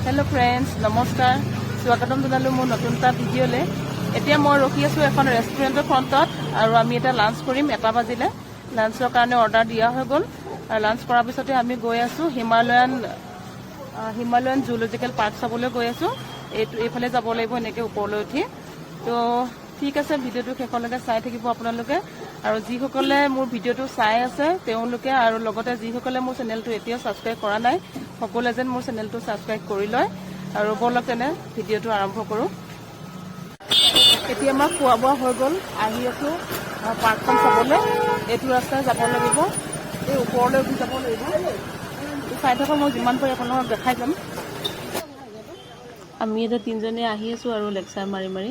Hello friends नमस्कार स्वागतम जनालो मोर नतुन ता भिडिओले এতিয়া মই ৰখি আছো এখন ৰেষ্টুৰেণ্টৰ ফ্ৰণ্টত আৰু আমি এটা লাঞ্চ কৰিম 1টা বাজিলে লাঞ্চৰ কাৰণে অৰ্ডাৰ দিয়া হৈ গল আৰু লাঞ্চ কৰাৰ পিছতে আমি গৈ আছো হিমালয়ান জুলজিকেল পাৰ্ক চাবলৈ গৈ আছো এইফালে যাব লাগিব এনেকৈ ওপৰলৈ উঠি তো ঠিক আছে ভিডিঅ'টো শেষলৈকে চাই থাকিব আপোনালোকে আৰু যিসকলে মোৰ ভিডিঅ'টো চাই আছে তেওঁলোকে আৰু লগতে যিসকলে মোৰ চেনেলটো এতিয়াও সাবস্ক্ৰাইব কৰা নাই সকলোৱে যেন মোৰ চেনেলটো সাবস্ক্ৰাইব কৰি লয় আৰু বলক তেনে ভিডিঅ'টো আৰম্ভ কৰো এতিয়া আমাৰ খোৱা বোৱা হৈ গ'ল আহি আছো পাৰ্কখন চাবলৈ এইটো ৰাস্তাই যাব লাগিব এই ওপৰলৈ উঠি যাব লাগিব চাই থকা মই যিমান পাৰি আপোনালোকক দেখাই যাম আমি এটা তিনজনে আহি আছো আৰু লেকচাৰ মাৰি মাৰি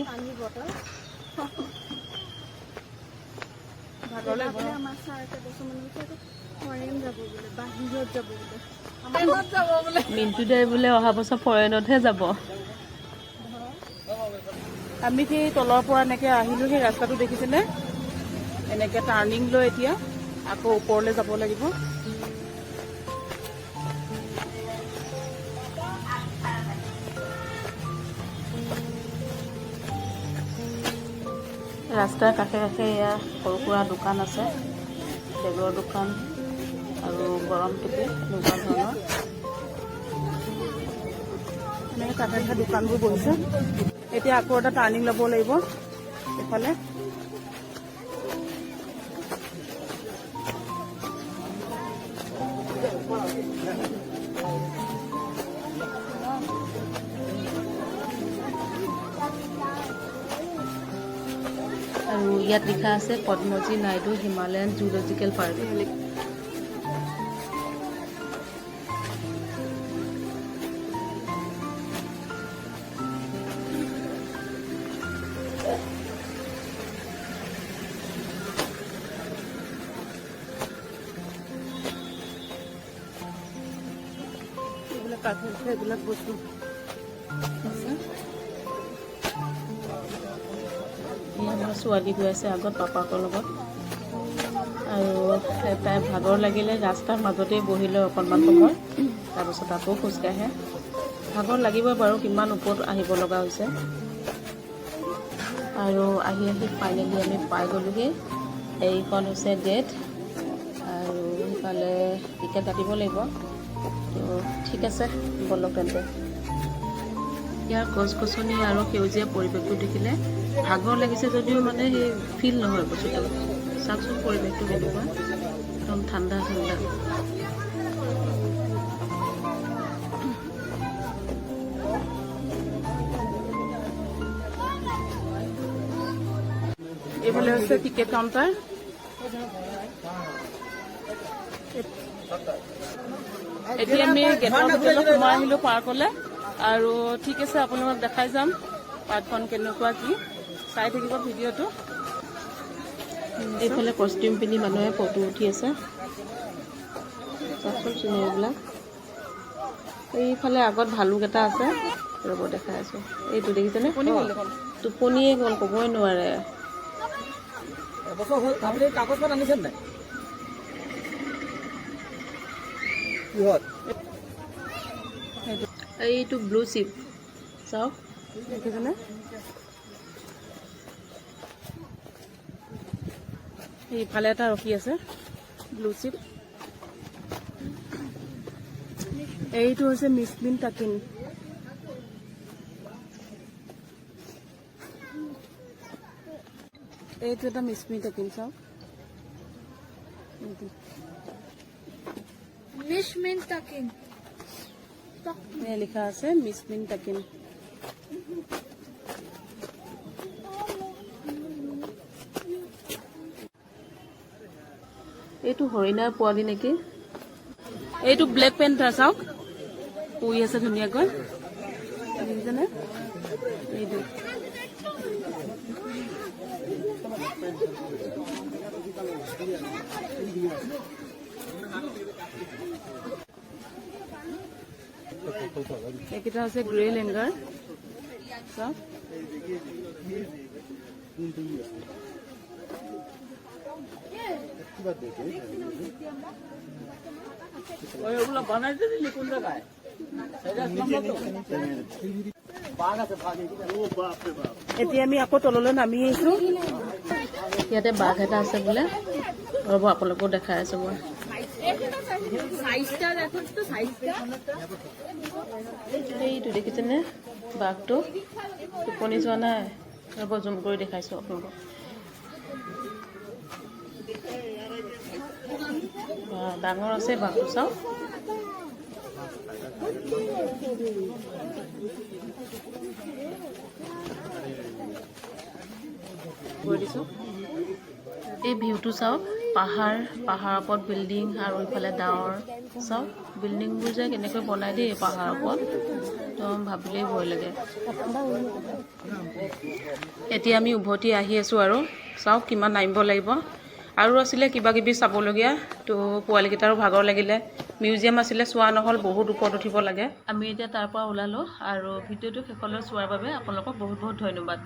মিন্টু দাই বোলে অহা বছৰ ফৰেনতহে যাব আমি সেই তলৰ পৰা এনেকৈ আহিলো সেই ৰাস্তাটো দেখিছেনে এনেকৈ টাৰ্ণিং লৈ এতিয়া আকৌ ওপৰলৈ যাব লাগিব ৰাস্তাৰ কাষে কাষে এয়া সৰু সুৰা দোকান আছে বেগৰ দোকান আৰু গৰম টিপি এনেকুৱা ধৰণৰ এনেকৈ কাষে কাষে দোকানবোৰ বহিছে এতিয়া আকৌ এটা টাৰ্ণিং ল'ব লাগিব এইফালে আৰু ইয়াত লিখা আছে পদ্মজী নাইডু হিমালয়ান জুলজিকেল পাৰ্ক এইবিলাক বস্তু আছে আমাৰ ছোৱালী গৈ আছে আগত পাপাকৰ লগত আৰু তাই ভাগৰ লাগিলে ৰাস্তাৰ মাজতেই বহিলে অকণমান সময় তাৰপিছত আকৌ খোজকাঢ়ে ভাগৰ লাগিবই বাৰু কিমান ওপৰত আহিব লগা হৈছে আৰু আহি ফাইনেলি আমি পাই গ'লোহি এইখন হৈছে গেট আৰু সেইফালে টিকেট কাটিব লাগিব তো ঠিক আছে বলক তেন্তে ইয়াৰ গছ গছনি আৰু সেউজীয়া পৰিৱেশটো দেখিলে ভাগৰ লাগিছে যদিও মানে সেই ফিল নহয় বস্তুটো চাওকচোন পৰিৱেশটো কেনেকুৱা একদম ঠাণ্ডা ঠাণ্ডা এইফালে হৈছে টিকেট কাউণ্টাৰ এতিয়া আমি গেটৰ ভিতৰলৈ সোমাই আহিলোঁ পাৰ্কলৈ আৰু ঠিক আছে আপোনালোকক দেখাই যাম পাৰ্কখন কেনেকুৱা কি চাই থাকিব ভিডিঅ'টো এইফালে কষ্টিউম পিন্ধি মানুহে ফটো উঠি আছে চাওকচোন চিনেৰিবিলাক এইফালে আগত ভালুক এটা আছে ৰ'ব দেখাই আছোঁ এইটো দেখিছেনে টোপনিয়ে গ'ল ক'বই নোৱাৰে কাগজখন আনিছে নাই এইটো ব্লু চিপ চাওক দেখিছেনে এইফালে এটা ৰখি আছে ব্লু চিপ এইটো হৈছে মিছমিন টাকিন এইটো এটা মিছমিন টাকিন চাওক মিছমিন টাকিন লিখা আছে মিছমিন টাকিন এইটো হৰিণাৰ পোৱালি নেকি এইটো ব্লেক পেন্থাৰ চাওক শুই আছে ধুনীয়াকৈ দেখিছেনে এইটো এইকেইটা হৈছে গ্ৰে লেংগাৰ চাওক ওগুলো বানাইতে দিলি কোন জায়গায় এতিয়া আমি আকৌ তললৈ নামি আহিছোঁ। ইয়াতে বাঘ এটা আছে বোলে, ৰ'ব আপোনালোকেও দেখাই আছোঁ মই। এইটো দেখিছেনে বাঘটো? টোপনি যোৱা নাই, ৰ'ব জুম কৰি দেখাইছোঁ আপোনালোকক। ডাঙৰ আছে বাঘটো, চাওক। এই ভিউটো চাওক, পাহাৰৰ ওপৰত বিল্ডিং আৰু ইফালে ডাৱৰ। চাওক বিল্ডিংবোৰ যে কেনেকৈ বনাই দেই পাহাৰৰ ওপৰত, একদম ভাবিলেই ভয় লাগে। এতিয়া আমি উভতি আহি আছোঁ আৰু চাওক কিমান নামিব লাগিব। আৰু আছিলে কিবা কিবি চাবলগীয়া, তো পোৱালীকেইটাৰো ভাগৰ লাগিলে। মিউজিয়াম আছিলে, চোৱা নহ'ল, বহুত ওপৰত উঠিব লাগে। আমি এতিয়া তাৰ পৰা ওলালোঁ আৰু ভিডিঅ'টো শেষলৈ চোৱাৰ বাবে আপোনালোকক বহুত বহুত ধন্যবাদ।